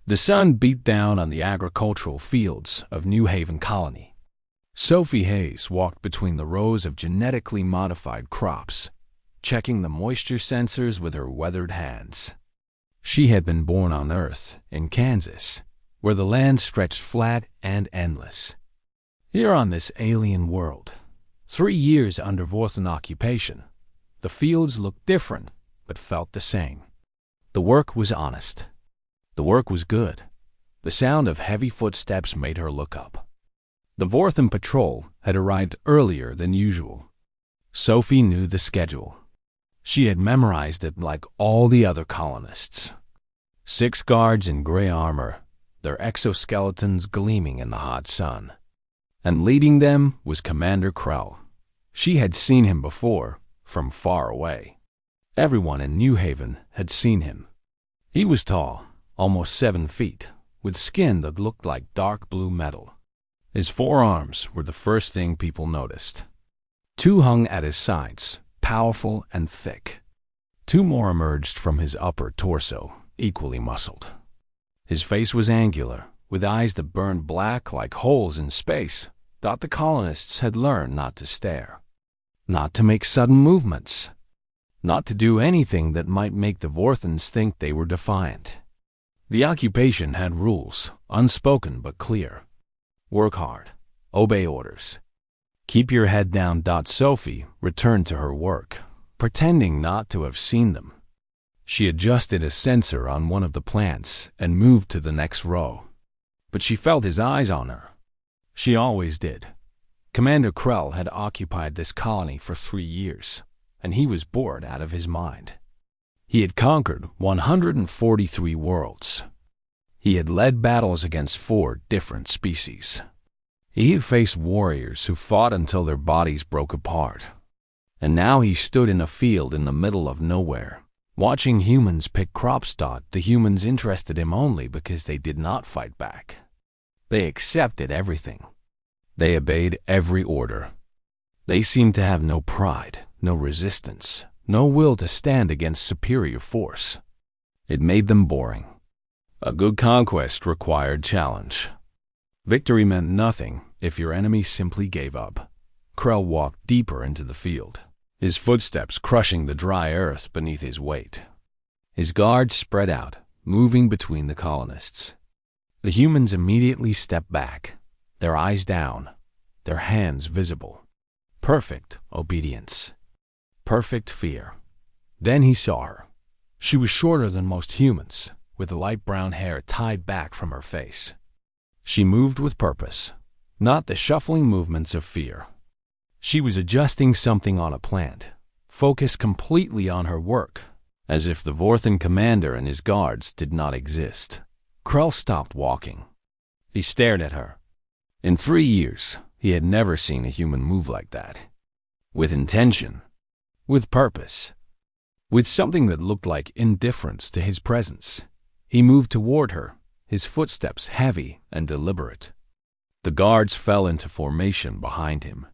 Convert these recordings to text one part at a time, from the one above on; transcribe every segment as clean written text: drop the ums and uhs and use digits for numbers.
The sun beat down on the agricultural fields of New Haven Colony. Sophie Hayes walked between the rows of genetically modified crops, checking the moisture sensors with her weathered hands. She had been born on Earth, in Kansas, where the land stretched flat and endless. Here on this alien world, 3 years under Vorthan occupation, the fields looked different but felt the same. The work was honest. The work was good. The sound of heavy footsteps made her look up. The Vorthan patrol had arrived earlier than usual. Sophie knew the schedule. She had memorized it like all the other colonists. 6 guards in gray armor, their exoskeletons gleaming in the hot sun. And leading them was Commander Krell. She had seen him before, from far away. Everyone in New Haven had seen him. He was tall, almost 7 feet, with skin that looked like dark blue metal. His forearms were the first thing people noticed. 2 hung at his sides, powerful and thick. 2 more emerged from his upper torso, equally muscled. His face was angular, with eyes that burned black like holes in space. Thought the colonists had learned not to stare, not to make sudden movements, not to do anything that might make the Vorthans think they were defiant. The occupation had rules, unspoken but clear. Work hard, obey orders, keep your head down. Sophie returned to her work, pretending not to have seen them. She adjusted a sensor on one of the plants and moved to the next row. But she felt his eyes on her. She always did. Commander Krell had occupied this colony for 3 years, and he was bored out of his mind. He had conquered 143 worlds. He had led battles against 4 different species. He had faced warriors who fought until their bodies broke apart. And now he stood in a field in the middle of nowhere, watching humans pick crops. The humans interested him only because they did not fight back. They accepted everything. They obeyed every order. They seemed to have no pride, no resistance, no will to stand against superior force. It made them boring. A good conquest required challenge. Victory meant nothing if your enemy simply gave up. Krell walked deeper into the field, his footsteps crushing the dry earth beneath his weight. His guards spread out, moving between the colonists. The humans immediately stepped back, their eyes down, their hands visible. Perfect obedience. Perfect fear. Then he saw her. She was shorter than most humans, with light brown hair tied back from her face. She moved with purpose, not the shuffling movements of fear. She was adjusting something on a plant, focused completely on her work, as if the Vorthan commander and his guards did not exist. Krell stopped walking. He stared at her. In 3 years, he had never seen a human move like that. With intention, with purpose, with something that looked like indifference to his presence. He moved toward her, his footsteps heavy and deliberate. The guards fell into formation behind him.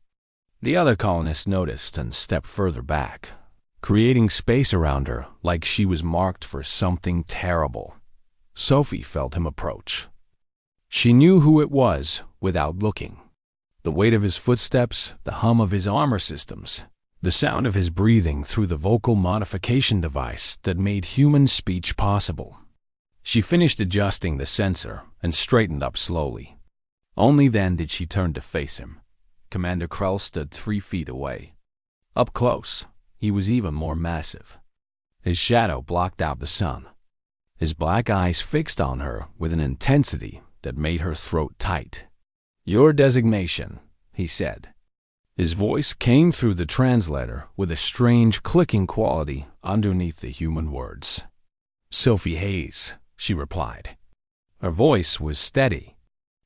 The other colonists noticed and stepped further back, creating space around her like she was marked for something terrible. Sophie felt him approach. She knew who it was without looking. The weight of his footsteps, the hum of his armor systems, the sound of his breathing through the vocal modification device that made human speech possible. She finished adjusting the sensor and straightened up slowly. Only then did she turn to face him. Commander Krell stood 3 feet away. Up close, he was even more massive. His shadow blocked out the sun. His black eyes fixed on her with an intensity that made her throat tight. "Your designation," he said. His voice came through the translator with a strange clicking quality underneath the human words. "Sophie Hayes," she replied. Her voice was steady.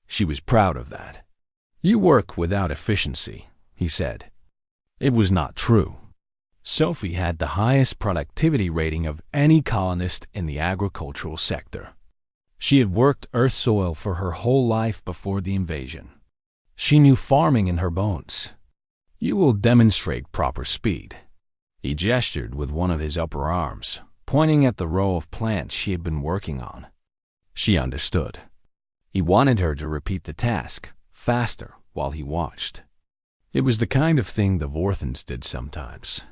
She was proud of that. "You work without efficiency," he said. It was not true. Sophie had the highest productivity rating of any colonist in the agricultural sector. She had worked earth soil for her whole life before the invasion. She knew farming in her bones. "You will demonstrate proper speed." He gestured with one of his upper arms, pointing at the row of plants she had been working on. She understood. He wanted her to repeat the task, faster, while he watched. It was the kind of thing the Vorthans did sometimes.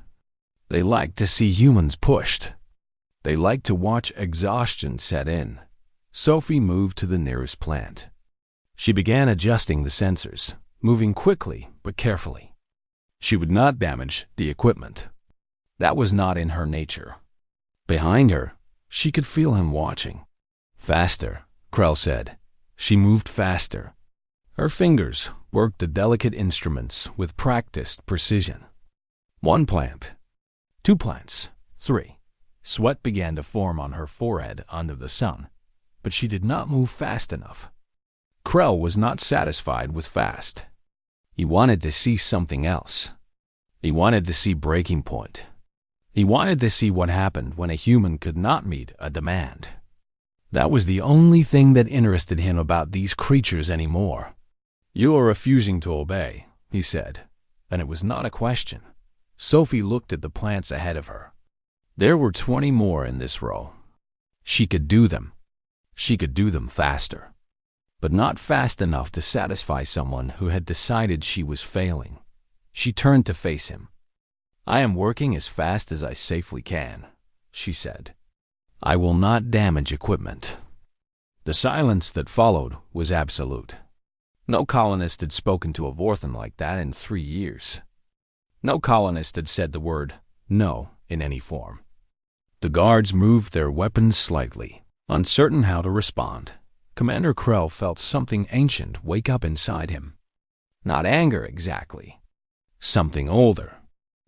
They liked to see humans pushed. They liked to watch exhaustion set in. Sophie moved to the nearest plant. She began adjusting the sensors, moving quickly but carefully. She would not damage the equipment. That was not in her nature. Behind her, she could feel him watching. Faster, Krell said. She moved faster. Her fingers worked the delicate instruments with practiced precision. 1 plant. 2 plants. 3. Sweat began to form on her forehead under the sun, but she did not move fast enough. Krell was not satisfied with fast. He wanted to see something else. He wanted to see breaking point. He wanted to see what happened when a human could not meet a demand. That was the only thing that interested him about these creatures anymore. "You are refusing to obey," he said, and it was not a question. Sophie looked at the plants ahead of her. There were 20 more in this row. She could do them. She could do them faster. But not fast enough to satisfy someone who had decided she was failing. She turned to face him. "I am working as fast as I safely can," she said. "I will not damage equipment." The silence that followed was absolute. No colonist had spoken to a Vorthan like that in 3 years. No colonist had said the word no in any form. The guards moved their weapons slightly, uncertain how to respond. Commander Krell felt something ancient wake up inside him. Not anger exactly. Something older.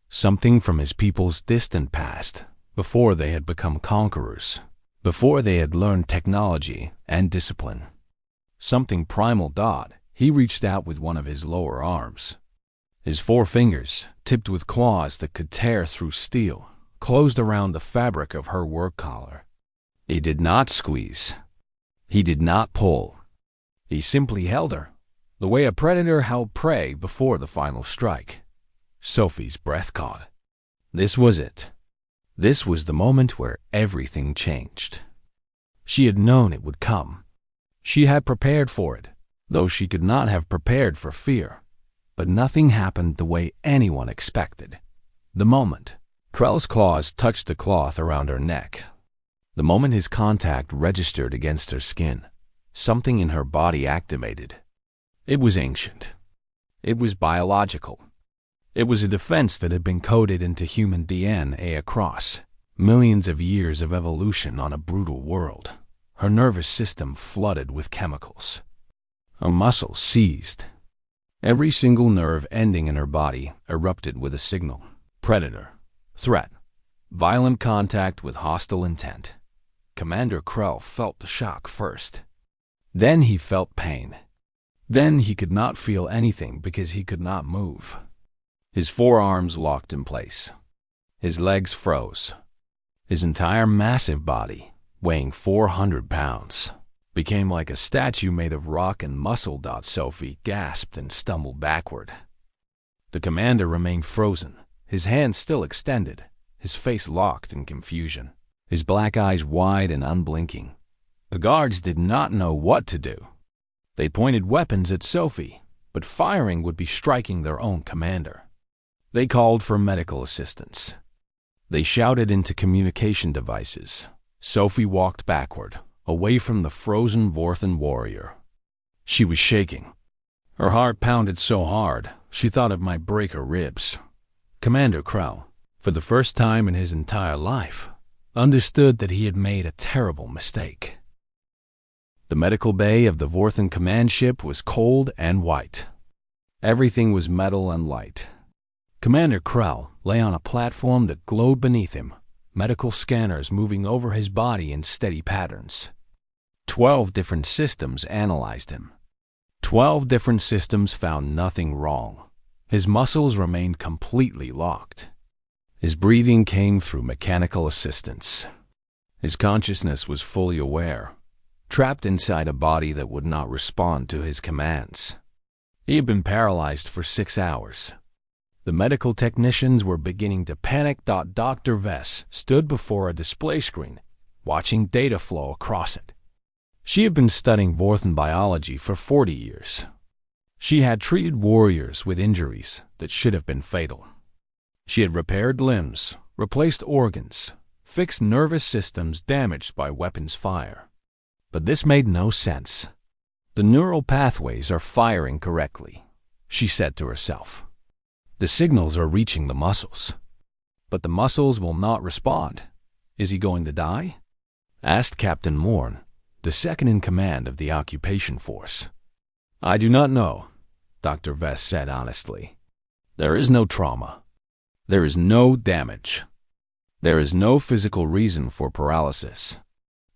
Something from his people's distant past, before they had become conquerors, before they had learned technology and discipline. Something primal. He reached out with one of his lower arms. His 4 fingers, tipped with claws that could tear through steel, closed around the fabric of her work collar. He did not squeeze. He did not pull. He simply held her, the way a predator held prey before the final strike. Sophie's breath caught. This was it. This was the moment where everything changed. She had known it would come. She had prepared for it, though she could not have prepared for fear. But nothing happened the way anyone expected. The moment Krell's claws touched the cloth around her neck, the moment his contact registered against her skin, something in her body activated. It was ancient. It was biological. It was a defense that had been coded into human DNA across millions of years of evolution on a brutal world. Her nervous system flooded with chemicals. Her muscles seized. Every single nerve ending in her body erupted with a signal. Predator. Threat. Violent contact with hostile intent. Commander Krell felt the shock first. Then he felt pain. Then he could not feel anything because he could not move. His forearms locked in place. His legs froze. His entire massive body, weighing 400 pounds, became like a statue made of rock and muscle. Sophie gasped and stumbled backward. The commander remained frozen, his hands still extended, his face locked in confusion, his black eyes wide and unblinking. The guards did not know what to do. They pointed weapons at Sophie, but firing would be striking their own commander. They called for medical assistance. They shouted into communication devices. Sophie walked backward, away from the frozen Vorthan warrior. She was shaking. Her heart pounded so hard, she thought it might break her ribs. Commander Krell, for the first time in his entire life, understood that he had made a terrible mistake. The medical bay of the Vorthan command ship was cold and white. Everything was metal and light. Commander Krell lay on a platform that glowed beneath him, medical scanners moving over his body in steady patterns. 12 different systems analyzed him. 12 different systems found nothing wrong. His muscles remained completely locked. His breathing came through mechanical assistance. His consciousness was fully aware, trapped inside a body that would not respond to his commands. He had been paralyzed for 6 hours. The medical technicians were beginning to panic. Dr. Vess stood before a display screen, watching data flow across it. She had been studying Vorthan biology for 40 years. She had treated warriors with injuries that should have been fatal. She had repaired limbs, replaced organs, fixed nervous systems damaged by weapons fire. But this made no sense. The neural pathways are firing correctly, she said to herself. The signals are reaching the muscles. But the muscles will not respond. Is he going to die? Asked Captain Morn, the second in command of the occupation force. I do not know, Dr. Vess said honestly. There is no trauma. There is no damage. There is no physical reason for paralysis.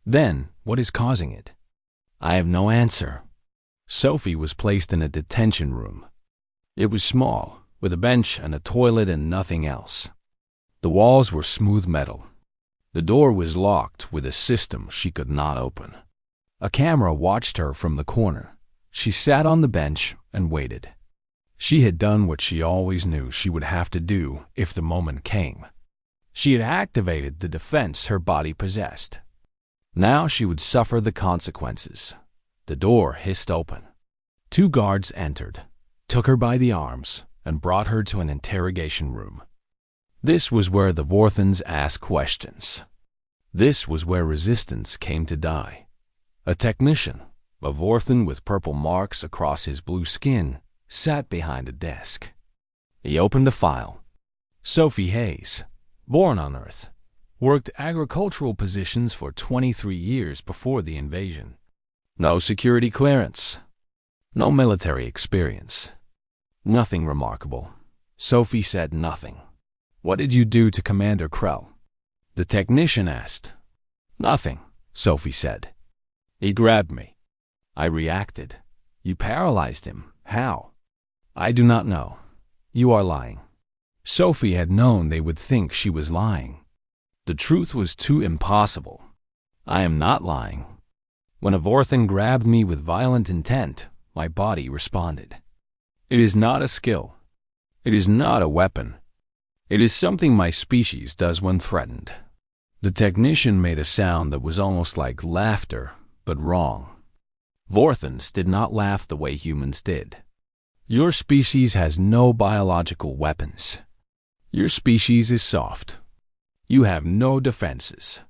Then, what is causing it? I have no answer. Sophie was placed in a detention room. It was small, with a bench and a toilet and nothing else. The walls were smooth metal. The door was locked with a system she could not open. A camera watched her from the corner. She sat on the bench and waited. She had done what she always knew she would have to do if the moment came. She had activated the defense her body possessed. Now she would suffer the consequences. The door hissed open. 2 guards entered, took her by the arms, and brought her to an interrogation room. This was where the Vorthans asked questions. This was where resistance came to die. A technician, a Vorthan with purple marks across his blue skin, sat behind a desk. He opened a file. Sophie Hayes, born on Earth, worked agricultural positions for 23 years before the invasion. No security clearance. No military experience. Nothing remarkable. Sophie said nothing. What did you do to Commander Krell? The technician asked. Nothing, Sophie said. He grabbed me. I reacted. You paralyzed him. How? I do not know. You are lying. Sophie had known they would think she was lying. The truth was too impossible. I am not lying. When a Vorthan grabbed me with violent intent, my body responded. It is not a skill. It is not a weapon. It is something my species does when threatened. The technician made a sound that was almost like laughter, but wrong. Vorthans did not laugh the way humans did. Your species has no biological weapons. Your species is soft. You have no defenses.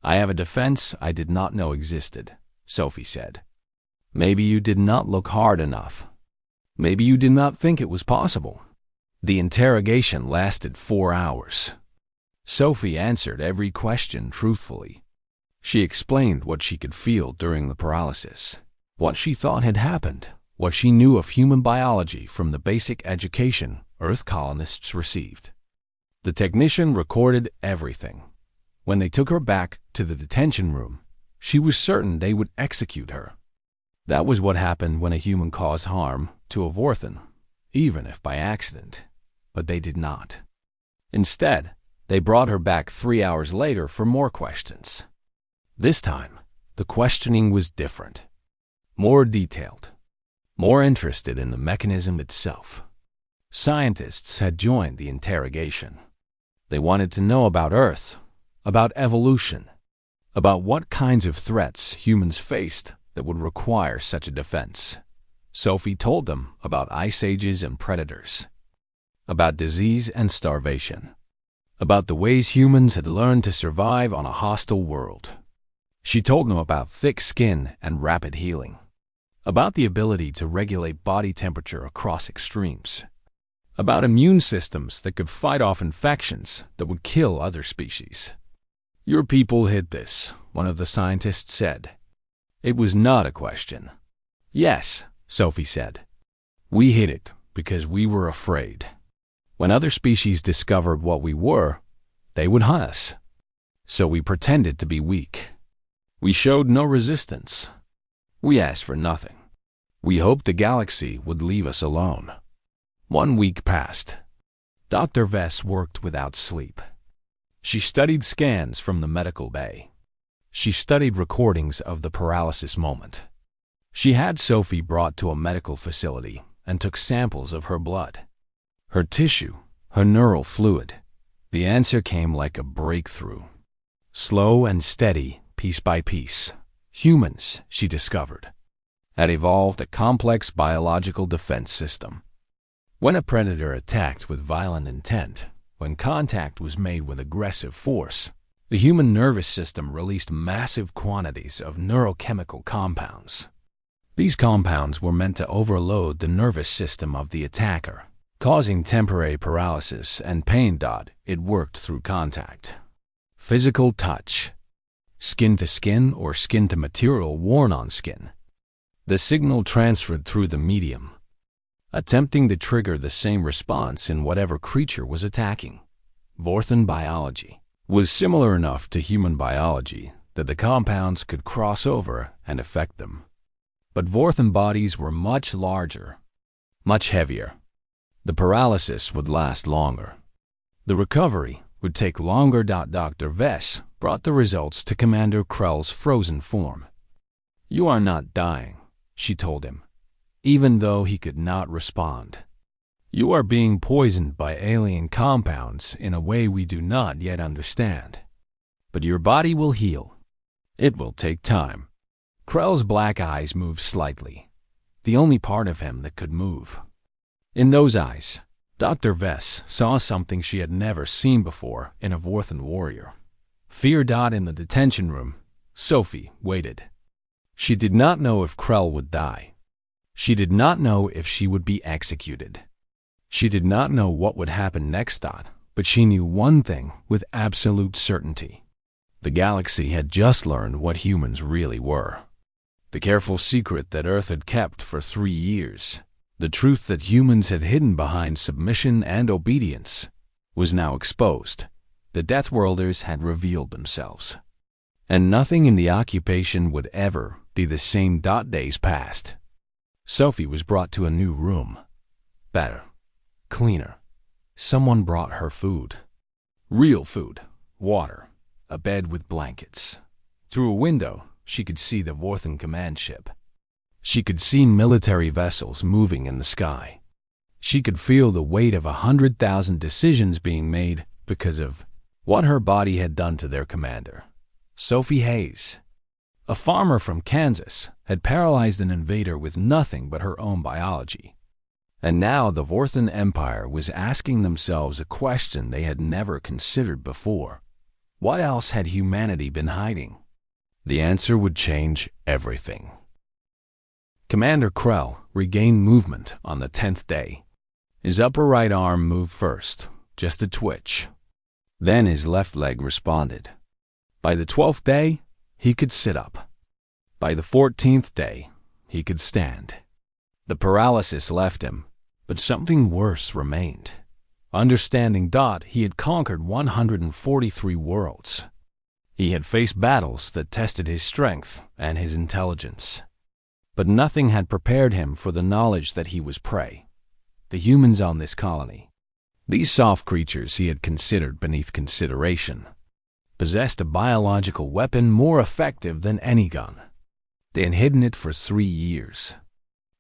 I have a defense I did not know existed, Sophie said. Maybe you did not look hard enough. Maybe you did not think it was possible. The interrogation lasted 4 hours. Sophie answered every question truthfully. She explained what she could feel during the paralysis, what she thought had happened, what she knew of human biology from the basic education Earth colonists received. The technician recorded everything. When they took her back to the detention room, she was certain they would execute her. That was what happened when a human caused harm to a Vorthan, even if by accident. But they did not. Instead, they brought her back 3 hours later for more questions. This time, the questioning was different, more detailed, more interested in the mechanism itself. Scientists had joined the interrogation. They wanted to know about Earth, about evolution, about what kinds of threats humans faced that would require such a defense. Sophie told them about ice ages and predators, about disease and starvation, about the ways humans had learned to survive on a hostile world. She told them about thick skin and rapid healing, about the ability to regulate body temperature across extremes, about immune systems that could fight off infections that would kill other species. Your people hid this, one of the scientists said. It was not a question. Yes, Sophie said. We hid it because we were afraid. When other species discovered what we were, they would hunt us. So we pretended to be weak. We showed no resistance. We asked for nothing. We hoped the galaxy would leave us alone. 1 week passed. Dr. Vess worked without sleep. She studied scans from the medical bay. She studied recordings of the paralysis moment. She had Sophie brought to a medical facility and took samples of her blood, her tissue, her neural fluid. The answer came like a breakthrough. Slow and steady, piece by piece. Humans, she discovered, had evolved a complex biological defense system. When a predator attacked with violent intent, when contact was made with aggressive force, the human nervous system released massive quantities of neurochemical compounds. These compounds were meant to overload the nervous system of the attacker, causing temporary paralysis and pain. It worked through contact. Physical touch. Skin to skin or skin to material worn on skin. The signal transferred through the medium, attempting to trigger the same response in whatever creature was attacking. Vorthan biology was similar enough to human biology that the compounds could cross over and affect them. But Vorthan bodies were much larger, much heavier. The paralysis would last longer. The recovery would take longer. Dr. Vess brought the results to Commander Krell's frozen form. "You are not dying," she told him, even though he could not respond. "You are being poisoned by alien compounds in a way we do not yet understand. But your body will heal. It will take time." Krell's black eyes moved slightly, the only part of him that could move. In those eyes, Dr. Vess saw something she had never seen before in a Vorthan warrior. Fear. In the detention room, Sophie waited. She did not know if Krell would die. She did not know if she would be executed. She did not know what would happen next. But she knew one thing with absolute certainty. The galaxy had just learned what humans really were. The careful secret that Earth had kept for 3 years, the truth that humans had hidden behind submission and obedience, was now exposed. The Deathworlders had revealed themselves. And nothing in the occupation would ever be the same. Days passed. Sophie was brought to a new room. Better. Cleaner. Someone brought her food. Real food. Water. A bed with blankets. Through a window, she could see the Vorthan command ship. She could see military vessels moving in the sky. She could feel the weight of 100,000 decisions being made because of what her body had done to their commander. Sophie Hayes, a farmer from Kansas, had paralyzed an invader with nothing but her own biology. And now the Vorthan Empire was asking themselves a question they had never considered before. What else had humanity been hiding? The answer would change everything. Commander Krell regained movement on the 10th day. His upper right arm moved first, just a twitch. Then his left leg responded. By the 12th day, he could sit up. By the 14th day, he could stand. The paralysis left him, but something worse remained. Understanding. He had conquered 143 worlds. He had faced battles that tested his strength and his intelligence. But nothing had prepared him for the knowledge that he was prey. The humans on this colony, these soft creatures he had considered beneath consideration, possessed a biological weapon more effective than any gun. They had hidden it for 3 years.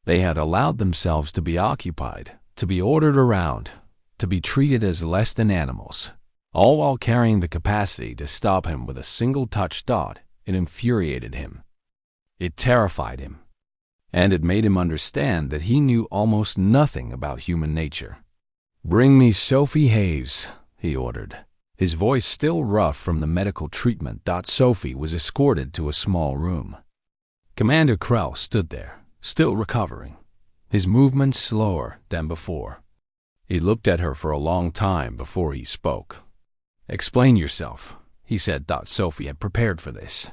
They had allowed themselves to be occupied, to be ordered around, to be treated as less than animals, all while carrying the capacity to stop him with a single touch. It infuriated him. It terrified him. And it made him understand that he knew almost nothing about human nature. "Bring me Sophie Hayes," he ordered, his voice still rough from the medical treatment. Sophie was escorted to a small room. Commander Krell stood there, still recovering, his movements slower than before. He looked at her for a long time before he spoke. "Explain yourself," he said. Sophie had prepared for this.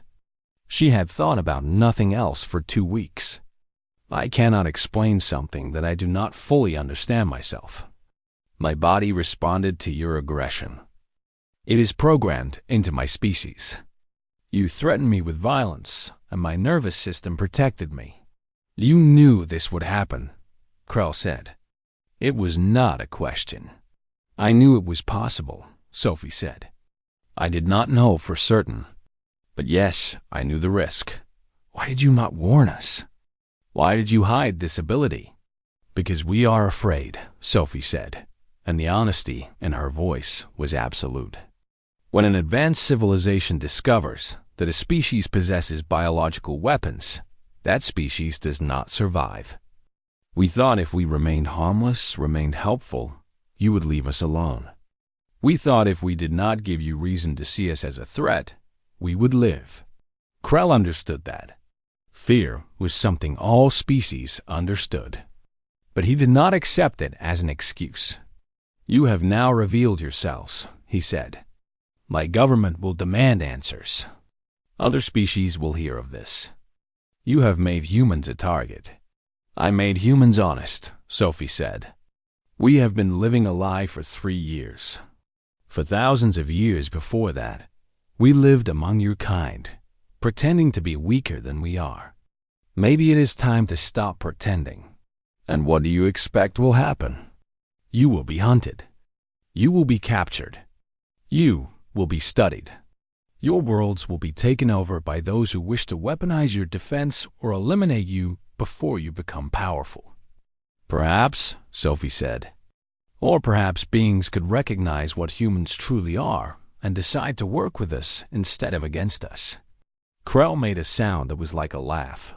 She had thought about nothing else for 2 weeks. "I cannot explain something that I do not fully understand myself. My body responded to your aggression. It is programmed into my species. You threatened me with violence, and my nervous system protected me." "You knew this would happen," Krell said. "It was not a question." "I knew it was possible," Sophie said. "I did not know for certain. But yes, I knew the risk. Why did you not warn us? Why did you hide this ability?" "Because we are afraid," Sophie said, and the honesty in her voice was absolute. When an advanced civilization discovers that a species possesses biological weapons, that species does not survive. We thought if we remained harmless, remained helpful, you would leave us alone. We thought if we did not give you reason to see us as a threat, we would live. Krell understood that. Fear was something all species understood. But he did not accept it as an excuse. You have now revealed yourselves, he said. My government will demand answers. Other species will hear of this. You have made humans a target. I made humans honest, Sophie said. We have been living a lie for 3 years. For thousands of years before that, we lived among your kind, pretending to be weaker than we are. Maybe it is time to stop pretending. And what do you expect will happen? You will be hunted. You will be captured. You will be studied. Your worlds will be taken over by those who wish to weaponize your defense or eliminate you before you become powerful. Perhaps, Sophie said. Or perhaps beings could recognize what humans truly are and decide to work with us instead of against us. Krell made a sound that was like a laugh.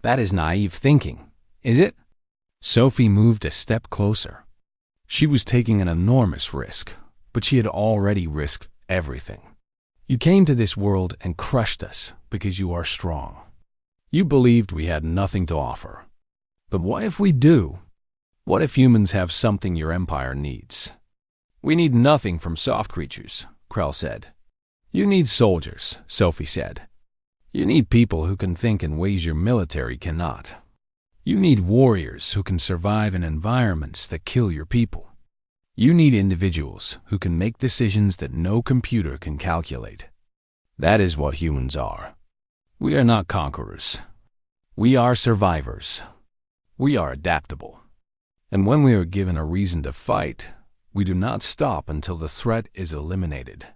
That is naive thinking, is it? Sophie moved a step closer. She was taking an enormous risk, but she had already risked everything. You came to this world and crushed us because you are strong. You believed we had nothing to offer. But what if we do? What if humans have something your empire needs? We need nothing from soft creatures, Krell said. You need soldiers, Sophie said. You need people who can think in ways your military cannot. You need warriors who can survive in environments that kill your people. You need individuals who can make decisions that no computer can calculate. That is what humans are. We are not conquerors. We are survivors. We are adaptable. And when we are given a reason to fight, we do not stop until the threat is eliminated.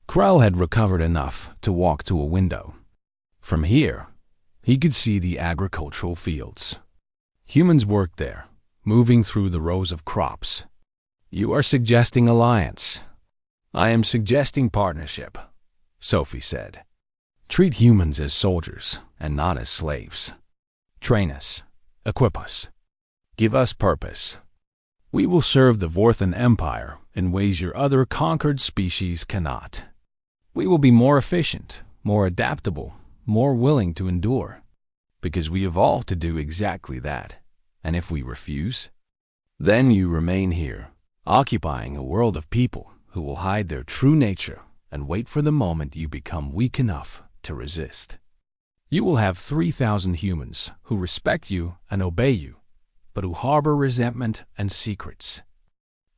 Krell had recovered enough to walk to a window. From here, he could see the agricultural fields. Humans worked there, moving through the rows of crops. You are suggesting alliance. I am suggesting partnership, Sophie said. Treat humans as soldiers and not as slaves. Train us. Equip us. Give us purpose. We will serve the Vorthan Empire in ways your other conquered species cannot. We will be more efficient, more adaptable, more willing to endure, because we evolved to do exactly that. And if we refuse, then you remain here, occupying a world of people who will hide their true nature and wait for the moment you become weak enough to resist. You will have 3,000 humans who respect you and obey you, but who harbor resentment and secrets.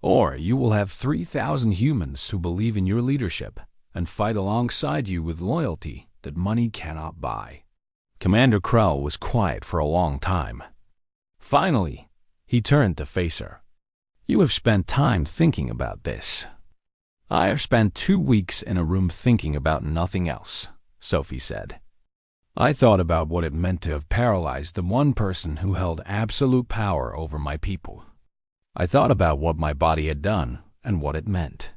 Or you will have 3,000 humans who believe in your leadership and fight alongside you with loyalty that money cannot buy. Commander Krell was quiet for a long time. Finally, he turned to face her. You have spent time thinking about this. I have spent 2 weeks in a room thinking about nothing else, Sophie said. I thought about what it meant to have paralyzed the one person who held absolute power over my people. I thought about what my body had done and what it meant.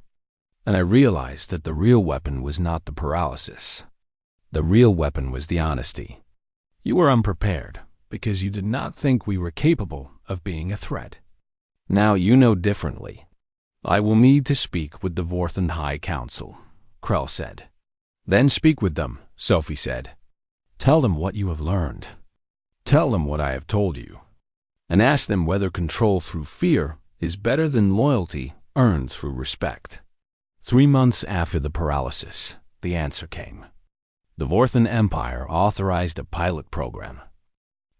And I realized that the real weapon was not the paralysis. The real weapon was the honesty. You were unprepared because you did not think we were capable of being a threat. Now you know differently. I will need to speak with the Vorthan High Council, Krell said. Then speak with them, Sophie said. Tell them what you have learned. Tell them what I have told you. And ask them whether control through fear is better than loyalty earned through respect. 3 months after the paralysis, the answer came. The Vorthan Empire authorized a pilot program.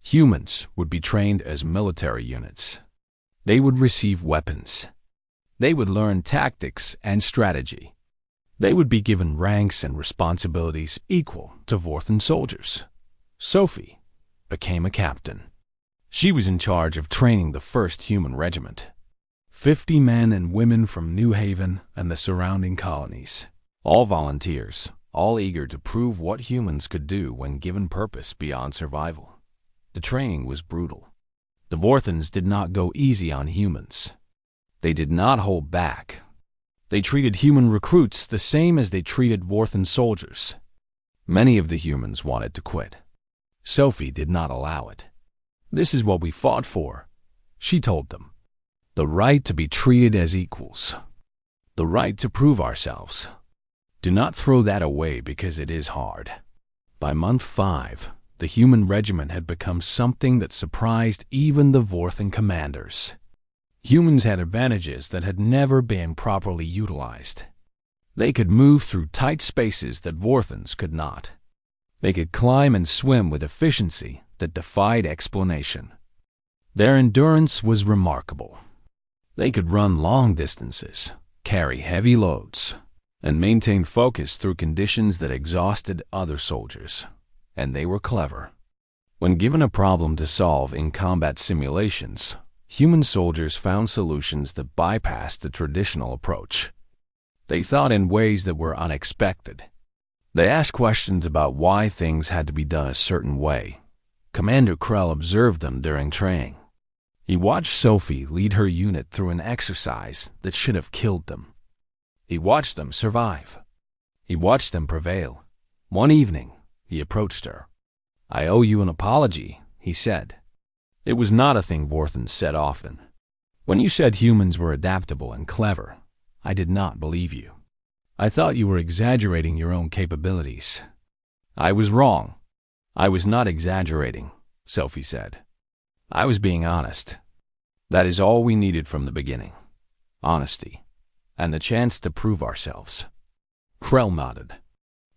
Humans would be trained as military units. They would receive weapons. They would learn tactics and strategy. They would be given ranks and responsibilities equal to Vorthan soldiers. Sophie became a captain. She was in charge of training the 1st Human Regiment. 50 men and women from New Haven and the surrounding colonies. All volunteers, all eager to prove what humans could do when given purpose beyond survival. The training was brutal. The Vorthans did not go easy on humans. They did not hold back. They treated human recruits the same as they treated Vorthan soldiers. Many of the humans wanted to quit. Sophie did not allow it. "This is what we fought for," she told them. "The right to be treated as equals. The right to prove ourselves. Do not throw that away because it is hard." By month 5, the human regiment had become something that surprised even the Vorthan commanders. Humans had advantages that had never been properly utilized. They could move through tight spaces that Vorthans could not. They could climb and swim with efficiency that defied explanation. Their endurance was remarkable. They could run long distances, carry heavy loads, and maintain focus through conditions that exhausted other soldiers. And they were clever. When given a problem to solve in combat simulations, human soldiers found solutions that bypassed the traditional approach. They thought in ways that were unexpected. They asked questions about why things had to be done a certain way. Commander Krell observed them during training. He watched Sophie lead her unit through an exercise that should have killed them. He watched them survive. He watched them prevail. One evening, he approached her. "I owe you an apology," he said. It was not a thing Vorthan said often. "When you said humans were adaptable and clever, I did not believe you. I thought you were exaggerating your own capabilities." "I was wrong. I was not exaggerating," Sophie said. "I was being honest. That is all we needed from the beginning. Honesty, and the chance to prove ourselves." Krell nodded.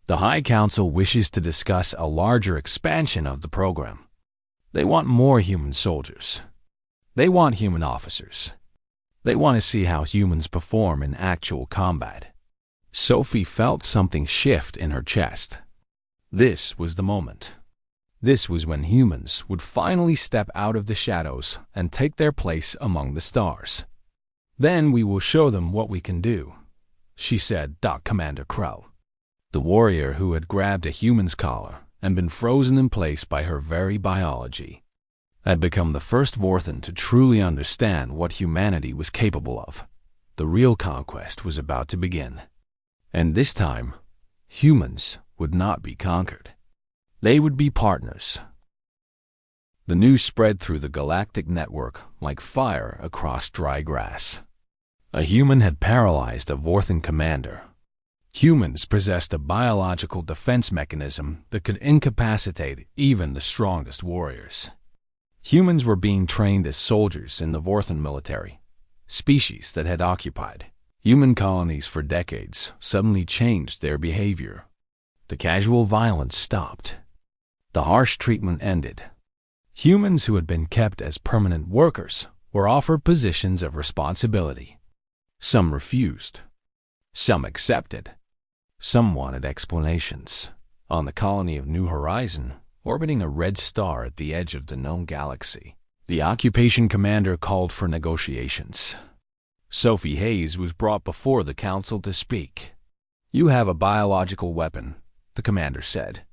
"The High Council wishes to discuss a larger expansion of the program. They want more human soldiers. They want human officers. They want to see how humans perform in actual combat." Sophie felt something shift in her chest. This was the moment. This was when humans would finally step out of the shadows and take their place among the stars. "Then we will show them what we can do," she said, Commander Krell. The warrior who had grabbed a human's collar and been frozen in place by her very biology had become the first Vorthan to truly understand what humanity was capable of. The real conquest was about to begin. And this time, humans would not be conquered. They would be partners. The news spread through the galactic network like fire across dry grass. A human had paralyzed a Vorthan commander. Humans possessed a biological defense mechanism that could incapacitate even the strongest warriors. Humans were being trained as soldiers in the Vorthan military, species that had occupied human colonies for decades suddenly changed their behavior. The casual violence stopped. The harsh treatment ended. Humans who had been kept as permanent workers were offered positions of responsibility. Some refused. Some accepted. Some wanted explanations. On the colony of New Horizon, orbiting a red star at the edge of the known galaxy, the occupation commander called for negotiations. Sophie Hayes was brought before the council to speak. "You have a biological weapon," the commander said.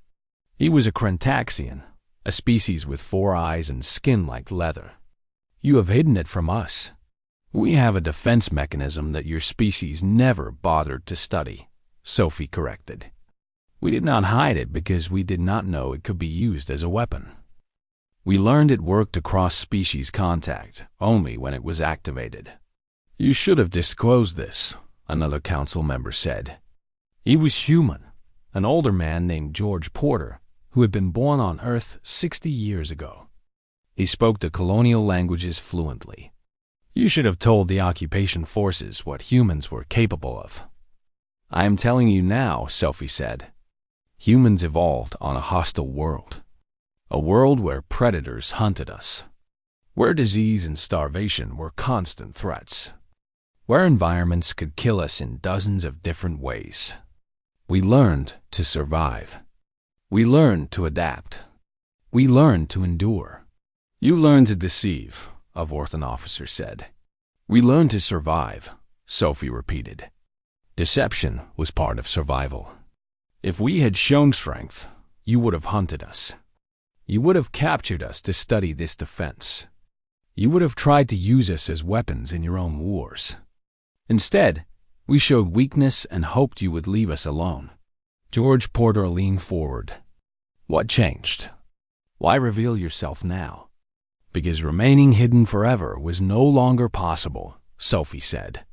He was a Krentaxian, a species with 4 eyes and skin like leather. "You have hidden it from us. We have a defense mechanism that your species never bothered to study," Sophie corrected. "We did not hide it because we did not know it could be used as a weapon. We learned it worked across species contact only when it was activated." "You should have disclosed this," another council member said. He was human, an older man named George Porter, who had been born on Earth 60 years ago. He spoke the colonial languages fluently. "You should have told the occupation forces what humans were capable of." "I am telling you now," Sophie said. "Humans evolved on a hostile world. A world where predators hunted us. Where disease and starvation were constant threats. Where environments could kill us in dozens of different ways. We learned to survive. We learned to adapt. We learned to endure." "You learned to deceive," a Vorthan officer said. "We learned to survive," Sophie repeated. Deception was part of survival. If we had shown strength, you would have hunted us. You would have captured us to study this defense. You would have tried to use us as weapons in your own wars. Instead, we showed weakness and hoped you would leave us alone. George Porter leaned forward. What changed? Why reveal yourself now? Because remaining hidden forever was no longer possible, Sophie said.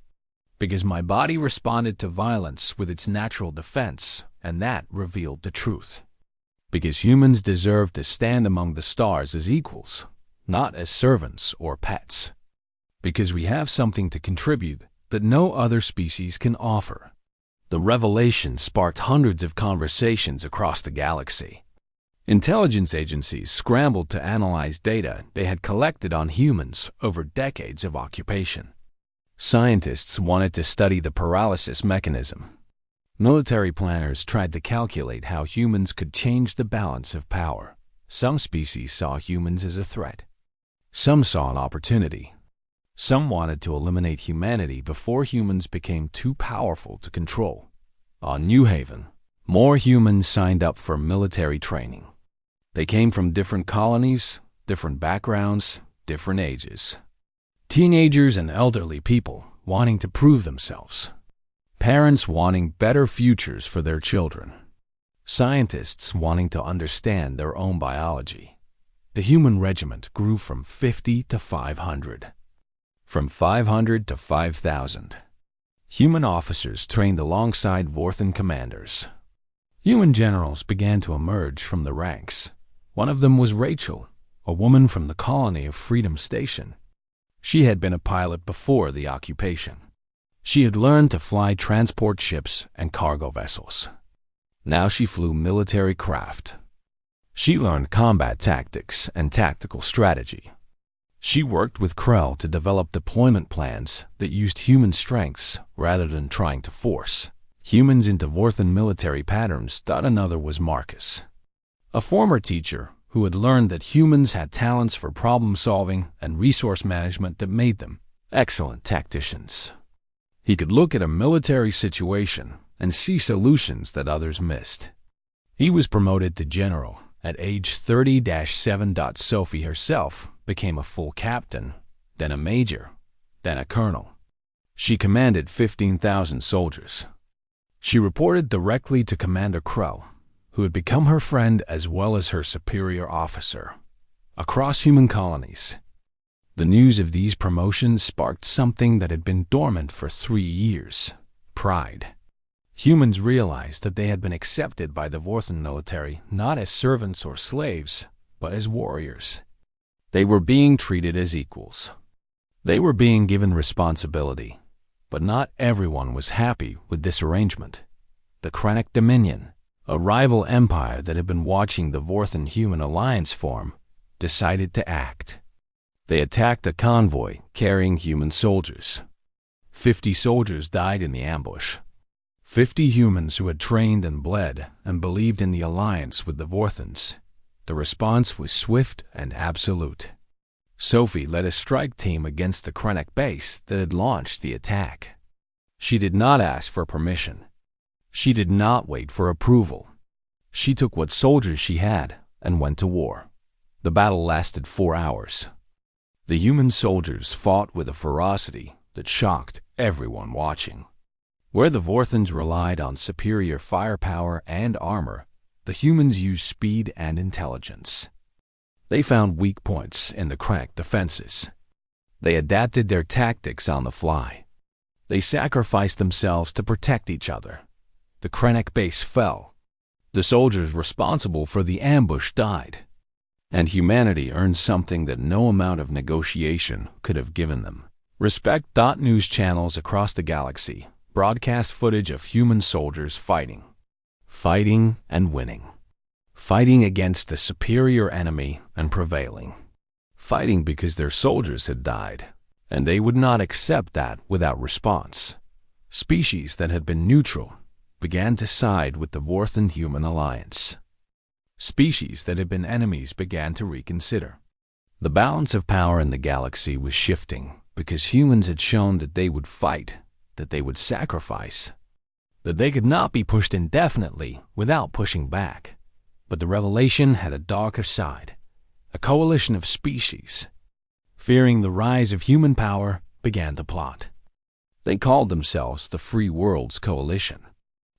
Because my body responded to violence with its natural defense, and that revealed the truth. Because humans deserve to stand among the stars as equals, not as servants or pets. Because we have something to contribute that no other species can offer. The revelation sparked hundreds of conversations across the galaxy. Intelligence agencies scrambled to analyze data they had collected on humans over decades of occupation. Scientists wanted to study the paralysis mechanism. Military planners tried to calculate how humans could change the balance of power. Some species saw humans as a threat. Some saw an opportunity. Some wanted to eliminate humanity before humans became too powerful to control. On New Haven, more humans signed up for military training. They came from different colonies, different backgrounds, different ages. Teenagers and elderly people wanting to prove themselves. Parents wanting better futures for their children. Scientists wanting to understand their own biology. The human regiment grew from 50 to 500. From 500 to 5,000. Human officers trained alongside Vorthan commanders. Human generals began to emerge from the ranks. One of them was Rachel, a woman from the colony of Freedom Station. She had been a pilot before the occupation. She had learned to fly transport ships and cargo vessels. Now she flew military craft. She learned combat tactics and tactical strategy. She worked with Krell to develop deployment plans that used human strengths rather than trying to force humans into Vorthan military patterns. Another was Marcus, a former teacher who had learned that humans had talents for problem-solving and resource management that made them excellent tacticians. He could look at a military situation and see solutions that others missed. He was promoted to general at age 30-7. Sophie herself became a full captain, then a major, then a colonel. She commanded 15,000 soldiers. She reported directly to Commander Krell, who had become her friend as well as her superior officer. Across human colonies, the news of these promotions sparked something that had been dormant for 3 years: pride. Humans realized that they had been accepted by the Vorthan military not as servants or slaves, but as warriors. They were being treated as equals. They were being given responsibility, but not everyone was happy with this arrangement. The Krennic Dominion, a rival empire that had been watching the Vorthan-Human alliance form, decided to act. They attacked a convoy carrying human soldiers. 50 soldiers died in the ambush. 50 humans who had trained and bled and believed in the alliance with the Vorthans. The response was swift and absolute. Sophie led a strike team against the Krennic base that had launched the attack. She did not ask for permission. She did not wait for approval. She took what soldiers she had and went to war. The battle lasted 4 hours. The human soldiers fought with a ferocity that shocked everyone watching. Where the Vorthans relied on superior firepower and armor, the humans used speed and intelligence. They found weak points in the Krennic defenses. They adapted their tactics on the fly. They sacrificed themselves to protect each other. The Krennic base fell. The soldiers responsible for the ambush died. And humanity earned something that no amount of negotiation could have given them. Respect. News channels across the galaxy broadcast footage of human soldiers fighting and winning. Fighting against a superior enemy and prevailing. Fighting because their soldiers had died, and they would not accept that without response. Species that had been neutral began to side with the Vorthan-Human alliance. Species that had been enemies began to reconsider. The balance of power in the galaxy was shifting because humans had shown that they would fight, that they would sacrifice, that they could not be pushed indefinitely without pushing back. But the revelation had a darker side. A coalition of species, fearing the rise of human power, began to plot. They called themselves the Free Worlds Coalition.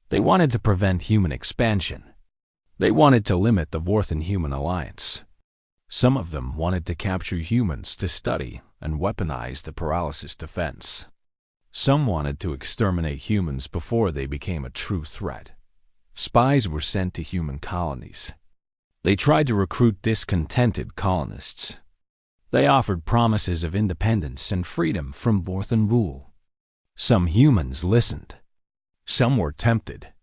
They wanted to prevent human expansion. They wanted to limit the Vorthan-human alliance. Some of them wanted to capture humans to study and weaponize the paralysis defense. Some wanted to exterminate humans before they became a true threat. Spies were sent to human colonies. They tried to recruit discontented colonists. They offered promises of independence and freedom from Vorthan rule. Some humans listened. Some were tempted,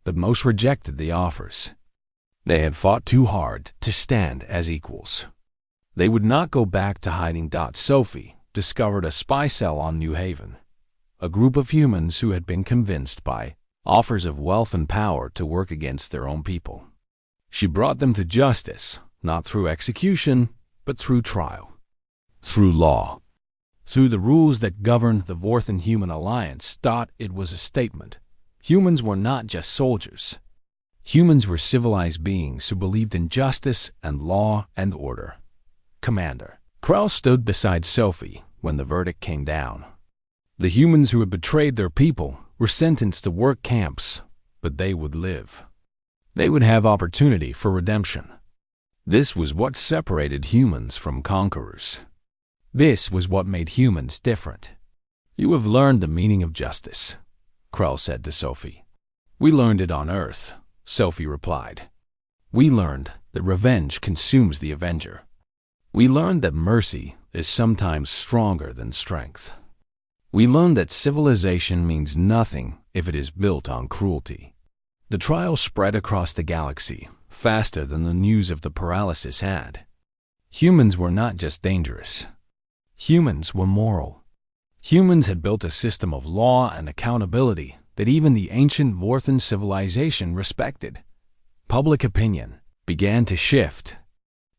but most rejected the offers. They had fought too hard to stand as equals. They would not go back to hiding. Sophie discovered a spy cell on New Haven, a group of humans who had been convinced by offers of wealth and power to work against their own people. She brought them to justice, not through execution, but through trial, through law, through the rules that governed the Vorthan-human alliance. It was a statement. Humans were not just soldiers. Humans were civilized beings who believed in justice and law and order. Commander Krell stood beside Sophie when the verdict came down. The humans who had betrayed their people were sentenced to work camps, but they would live. They would have opportunity for redemption. This was what separated humans from conquerors. This was what made humans different. "You have learned the meaning of justice," Krell said to Sophie. "We learned it on Earth," Sophie replied. "We learned that revenge consumes the avenger. We learned that mercy is sometimes stronger than strength. We learned that civilization means nothing if it is built on cruelty." The trial spread across the galaxy faster than the news of the paralysis had. Humans were not just dangerous. Humans were moral. Humans had built a system of law and accountability that even the ancient Vorthan civilization respected. Public opinion began to shift.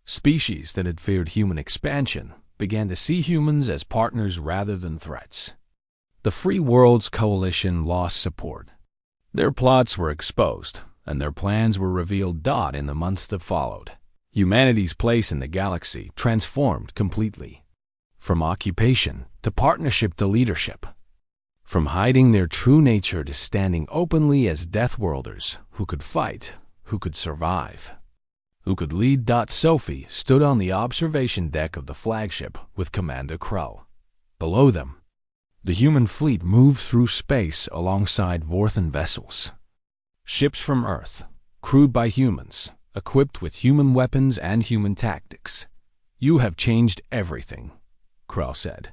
Species that had feared human expansion began to see humans as partners rather than threats. The Free Worlds Coalition lost support. Their plots were exposed, and their plans were revealed. In the months that followed, humanity's place in the galaxy transformed completely. From occupation to partnership to leadership. From hiding their true nature to standing openly as Deathworlders who could fight, who could survive, who could lead. Sophie stood on the observation deck of the flagship with Commander Krell. Below them, the human fleet moved through space alongside Vorthan vessels. Ships from Earth, crewed by humans, equipped with human weapons and human tactics. "You have changed everything," Krell said.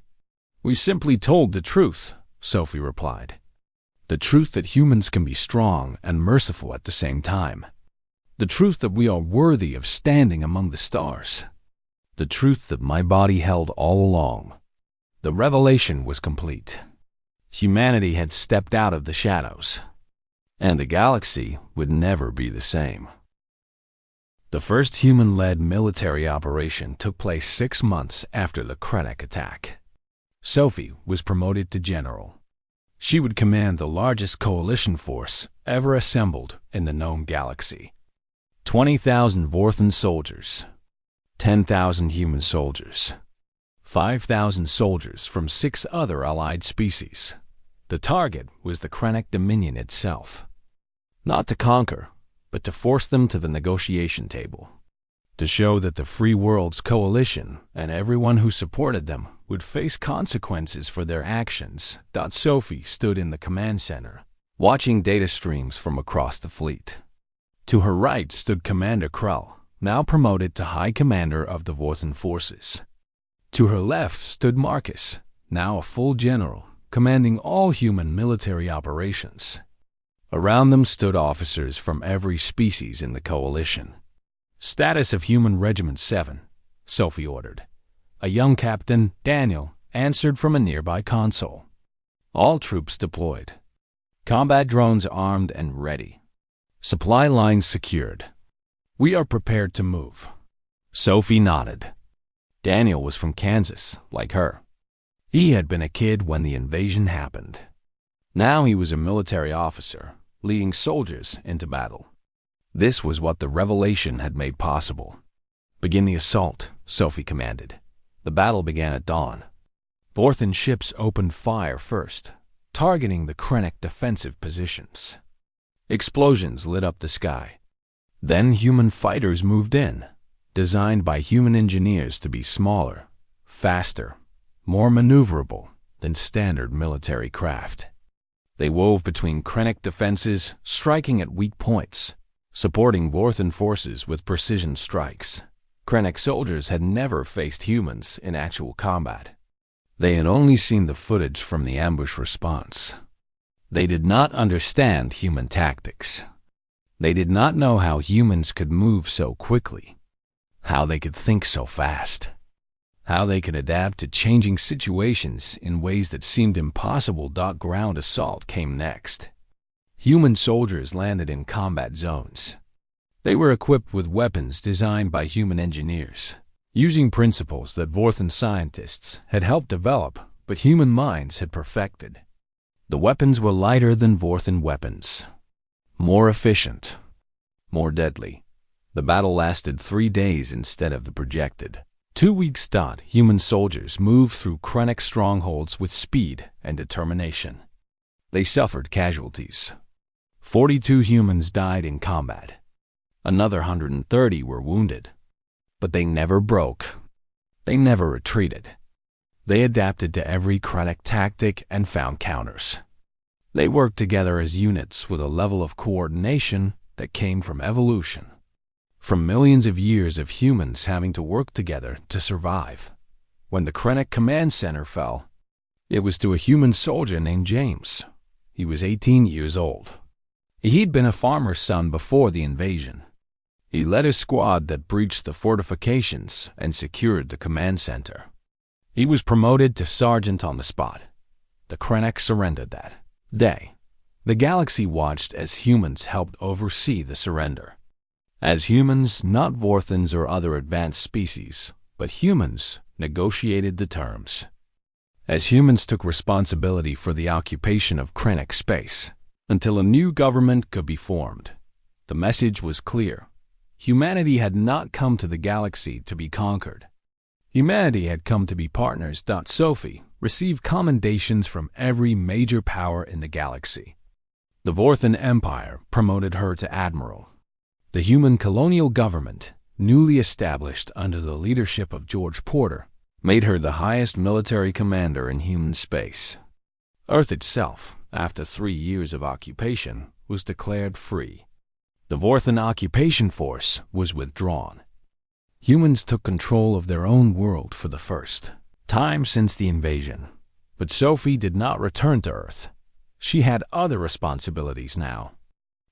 "We simply told the truth," Sophie replied. "The truth that humans can be strong and merciful at the same time. The truth that we are worthy of standing among the stars. The truth that my body held all along." The revelation was complete. Humanity had stepped out of the shadows, and the galaxy would never be the same. The first human-led military operation took place 6 months after the Krennic attack. Sophie was promoted to general. She would command the largest coalition force ever assembled in the known galaxy. 20,000 Vorthan soldiers, 10,000 human soldiers, 5,000 soldiers from 6 other allied species. The target was the Krennic Dominion itself. Not to conquer, but to force them to the negotiation table. To show that the Free Worlds Coalition and everyone who supported them would face consequences for their actions. Sophie stood in the command center, watching data streams from across the fleet. To her right stood Commander Krell, now promoted to High Commander of the Vorthan forces. To her left stood Marcus, now a full general, commanding all human military operations. Around them stood officers from every species in the coalition. "Status of Human Regiment 7, Sophie ordered. A young captain, Daniel, answered from a nearby console. All troops deployed. Combat drones armed and ready. Supply lines secured. We are prepared to move." Sophie nodded. Daniel was from Kansas, like her. He had been a kid when the invasion happened. Now he was a military officer, leading soldiers into battle. This was what the revelation had made possible. "Begin the assault," Sophie commanded. The battle began at dawn. Vorthan ships opened fire first, targeting the Krennic defensive positions. Explosions lit up the sky. Then human fighters moved in, designed by human engineers to be smaller, faster, more maneuverable than standard military craft. They wove between Krennic defenses, striking at weak points, supporting Vorthan forces with precision strikes. Krennic soldiers had never faced humans in actual combat. They had only seen the footage from the ambush response. They did not understand human tactics. They did not know how humans could move so quickly, how they could think so fast, how they could adapt to changing situations in ways that seemed impossible. Ground assault came next. Human soldiers landed in combat zones. They were equipped with weapons designed by human engineers, using principles that Vorthan scientists had helped develop but human minds had perfected. The weapons were lighter than Vorthan weapons, more efficient, more deadly. The battle lasted 3 days instead of the projected 2 weeks. Human soldiers moved through Krennic strongholds with speed and determination. They suffered casualties. 42 humans died in combat. Another 130 were wounded. But they never broke. They never retreated. They adapted to every Krennic tactic and found counters. They worked together as units with a level of coordination that came from evolution, from millions of years of humans having to work together to survive. When the Krennic command center fell, it was to a human soldier named James. He was 18 years old. He'd been a farmer's son before the invasion. He led a squad that breached the fortifications and secured the command center. He was promoted to sergeant on the spot. The Krennic surrendered that day. The galaxy watched as humans helped oversee the surrender. As humans, not Vorthans or other advanced species, but humans negotiated the terms. As humans took responsibility for the occupation of Krennic space, until a new government could be formed. The message was clear. Humanity had not come to the galaxy to be conquered. Humanity had come to be partners. Sophie received commendations from every major power in the galaxy. The Vorthan Empire promoted her to admiral. The human colonial government, newly established under the leadership of George Porter, made her the highest military commander in human space. Earth itself, after 3 years of occupation, was declared free. The Vorthan occupation force was withdrawn. Humans took control of their own world for the first time since the invasion. But Sophie did not return to Earth. She had other responsibilities now.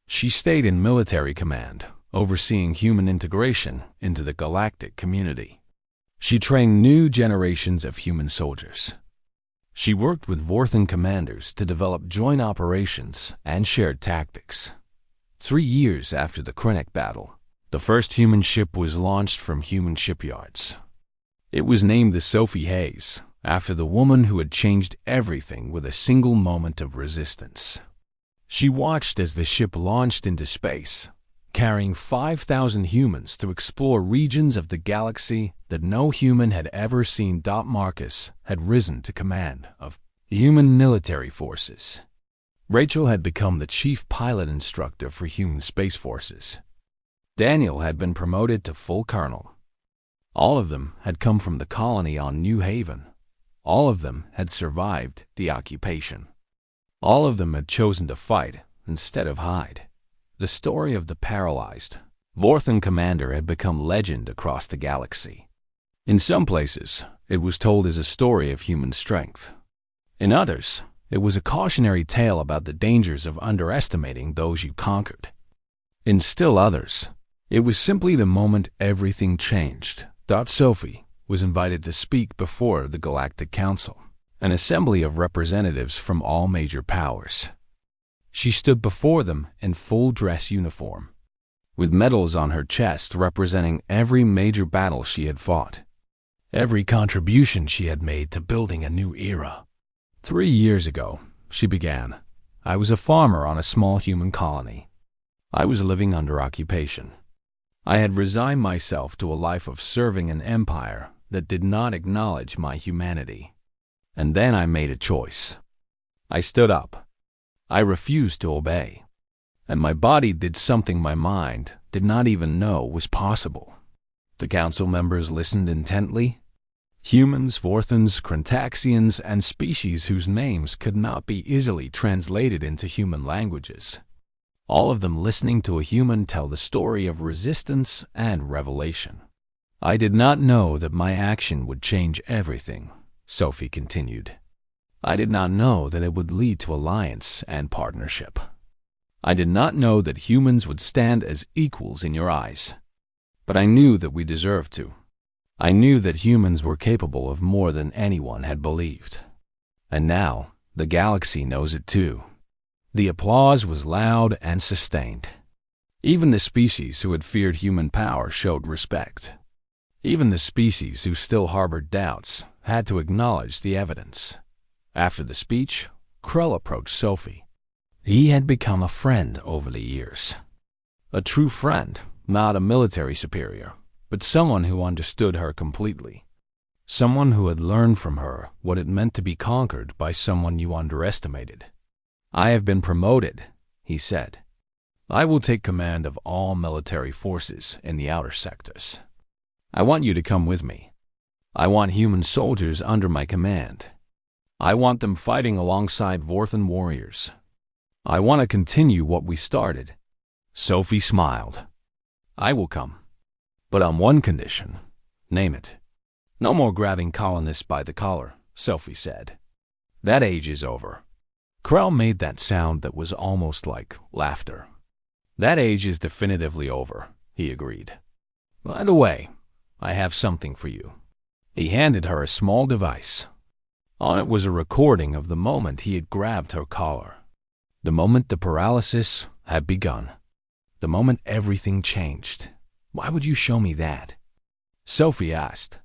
She stayed in military command, overseeing human integration into the galactic community. She trained new generations of human soldiers. She worked with Vorthan commanders to develop joint operations and shared tactics. 3 years after the Krennic battle, the first human ship was launched from human shipyards. It was named the Sophie Hayes, after the woman who had changed everything with a single moment of resistance. She watched as the ship launched into space, carrying 5,000 humans to explore regions of the galaxy that no human had ever seen. Marcus had risen to command of human military forces. Rachel had become the chief pilot instructor for human space forces. Daniel had been promoted to full colonel. All of them had come from the colony on New Haven. All of them had survived the occupation. All of them had chosen to fight instead of hide. The story of the paralyzed Vorthan commander had become legend across the galaxy. In some places, it was told as a story of human strength. In others, it was a cautionary tale about the dangers of underestimating those you conquered. In still others, it was simply the moment everything changed. Sophie was invited to speak before the Galactic Council, an assembly of representatives from all major powers. She stood before them in full dress uniform, with medals on her chest representing every major battle she had fought, every contribution she had made to building a new era. 3 years ago, she began, I was a farmer on a small human colony. I was living under occupation. I had resigned myself to a life of serving an empire that did not acknowledge my humanity. And then I made a choice. I stood up. I refused to obey. and my body did something my mind did not even know was possible. The council members listened intently. Humans, Vorthans, Krontaxians, and species whose names could not be easily translated into human languages. All of them listening to a human tell the story of resistance and revelation. I did not know that my action would change everything, Sophie continued. I did not know that it would lead to alliance and partnership. I did not know that humans would stand as equals in your eyes. But I knew that we deserved to. I knew that humans were capable of more than anyone had believed. And now, the galaxy knows it too. The applause was loud and sustained. Even the species who had feared human power showed respect. Even the species who still harbored doubts had to acknowledge the evidence. After the speech, Krell approached Sophie. He had become a friend over the years. A true friend, not a military superior, but someone who understood her completely. Someone who had learned from her what it meant to be conquered by someone you underestimated. I have been promoted, he said. I will take command of all military forces in the outer sectors. I want you to come with me. I want human soldiers under my command. I want them fighting alongside Vorthan warriors. I want to continue what we started. Sophie smiled. I will come. But on one condition. Name it. No more grabbing colonists by the collar, Sophie said. That age is over. Krell made that sound that was almost like laughter. That age is definitively over, he agreed. By the way, I have something for you. He handed her a small device. On it was a recording of the moment he had grabbed her collar. The moment the paralysis had begun. The moment everything changed. Why would you show me that? Sophie asked.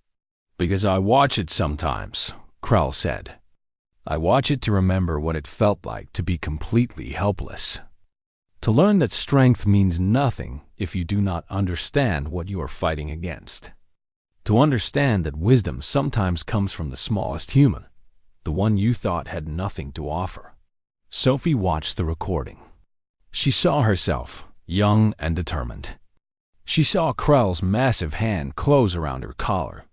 Because I watch it sometimes, Krell said. I watch it to remember what it felt like to be completely helpless. To learn that strength means nothing if you do not understand what you are fighting against. To understand that wisdom sometimes comes from the smallest human, the one you thought had nothing to offer. Sophie watched the recording. She saw herself, young and determined. She saw Krell's massive hand close around her collar.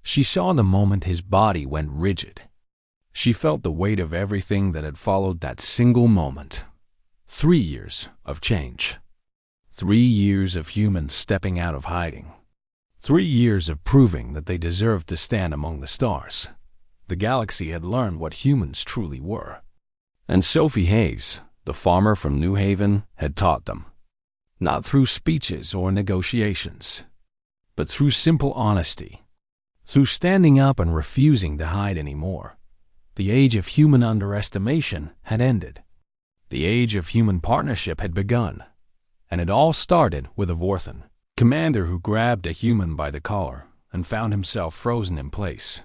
She saw the moment his body went rigid. She felt the weight of everything that had followed that single moment. 3 years of change. 3 years of humans stepping out of hiding. 3 years of proving that they deserved to stand among the stars. The galaxy had learned what humans truly were. And Sophie Hayes, the farmer from New Haven, had taught them. Not through speeches or negotiations, but through simple honesty. Through standing up and refusing to hide anymore. The age of human underestimation had ended. The age of human partnership had begun. And it all started with a Vorthan commander who grabbed a human by the collar and found himself frozen in place.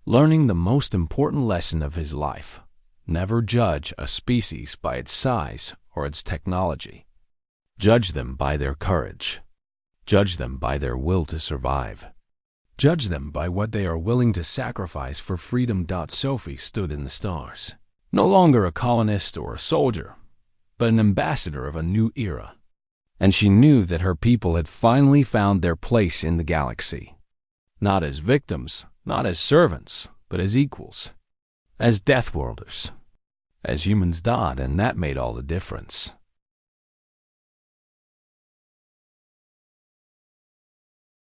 Learning the most important lesson of his life. Never judge a species by its size or its technology. Judge them by their courage. Judge them by their will to survive. Judge them by what they are willing to sacrifice for freedom. Sophie stood in the stars. No longer a colonist or a soldier, but an ambassador of a new era. And she knew that her people had finally found their place in the galaxy. Not as victims, not as servants, but as equals. As Deathworlders. As humans died, and that made all the difference.